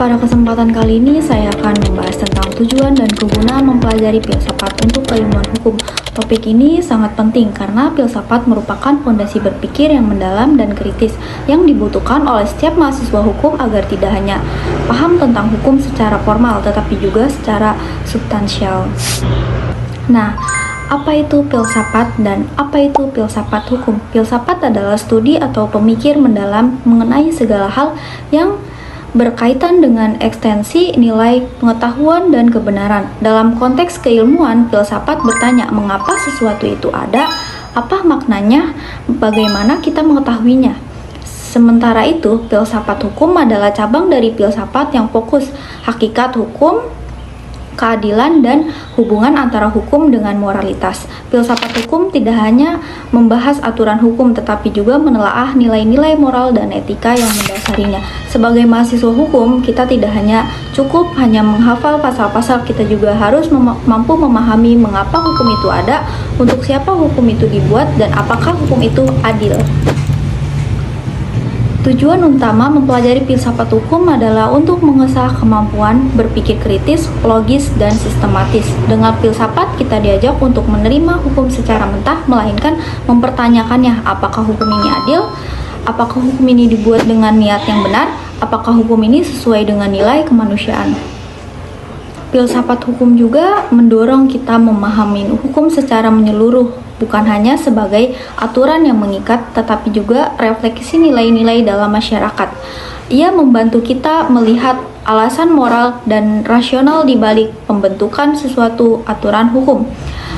Pada kesempatan kali ini saya akan membahas tentang tujuan dan kegunaan mempelajari filsafat untuk keilmuan hukum. Topik ini sangat penting karena filsafat merupakan fondasi berpikir yang mendalam dan kritis yang dibutuhkan oleh setiap mahasiswa hukum agar tidak hanya paham tentang hukum secara formal tetapi juga secara substansial. Nah, apa itu filsafat dan apa itu filsafat hukum? Filsafat adalah studi atau pemikir mendalam mengenai segala hal yang berkaitan dengan ekstensi, nilai, pengetahuan, dan kebenaran. Dalam konteks keilmuan, filsafat bertanya mengapa sesuatu itu ada, apa maknanya, bagaimana kita mengetahuinya. Sementara itu, filsafat hukum adalah cabang dari filsafat yang fokus hakikat hukum, keadilan, dan hubungan antara hukum dengan moralitas. Filsafat hukum tidak hanya membahas aturan hukum, tetapi juga menelaah nilai-nilai moral dan etika yang mendasarinya. Sebagai mahasiswa hukum, kita tidak hanya cukup hanya menghafal pasal-pasal, kita juga harus mampu memahami mengapa hukum itu ada, untuk siapa hukum itu dibuat, dan apakah hukum itu adil. Tujuan utama mempelajari filsafat hukum adalah untuk mengasah kemampuan berpikir kritis, logis, dan sistematis. Dengan filsafat, kita diajak untuk menerima hukum secara mentah, melainkan mempertanyakannya. Apakah hukum ini adil? Apakah hukum ini dibuat dengan niat yang benar? Apakah hukum ini sesuai dengan nilai kemanusiaan? Filsafat hukum juga mendorong kita memahami hukum secara menyeluruh, bukan hanya sebagai aturan yang mengikat, tetapi juga refleksi nilai-nilai dalam masyarakat. Ia membantu kita melihat alasan moral dan rasional di balik pembentukan sesuatu aturan hukum.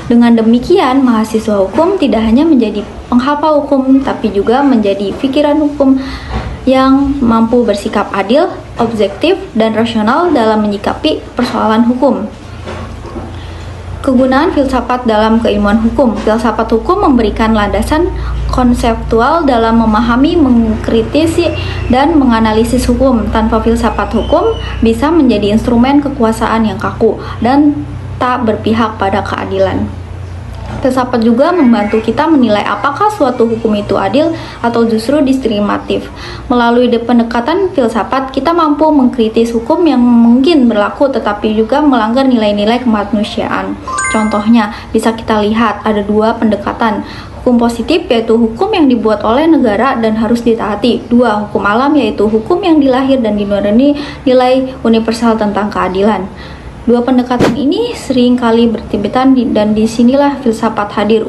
Dengan demikian, mahasiswa hukum tidak hanya menjadi penghafal hukum, tapi juga menjadi pikiran hukum yang mampu bersikap adil, objektif, dan rasional dalam menyikapi persoalan hukum. Kegunaan filsafat dalam keilmuan hukum. Filsafat hukum memberikan landasan konseptual dalam memahami, mengkritisi, dan menganalisis hukum. Tanpa filsafat hukum bisa menjadi instrumen kekuasaan yang kaku dan tak berpihak pada keadilan. Filsafat juga membantu kita menilai apakah suatu hukum itu adil atau justru diskriminatif. Melalui pendekatan filsafat, kita mampu mengkritis hukum yang mungkin berlaku tetapi juga melanggar nilai-nilai kemanusiaan. Contohnya, bisa kita lihat ada dua pendekatan. Hukum positif yaitu hukum yang dibuat oleh negara dan harus ditaati. Dua, hukum alam yaitu hukum yang dilahir dan dinurani nilai universal tentang keadilan. Dua pendekatan ini sering kali bertentangan dan disinilah filsafat hadir.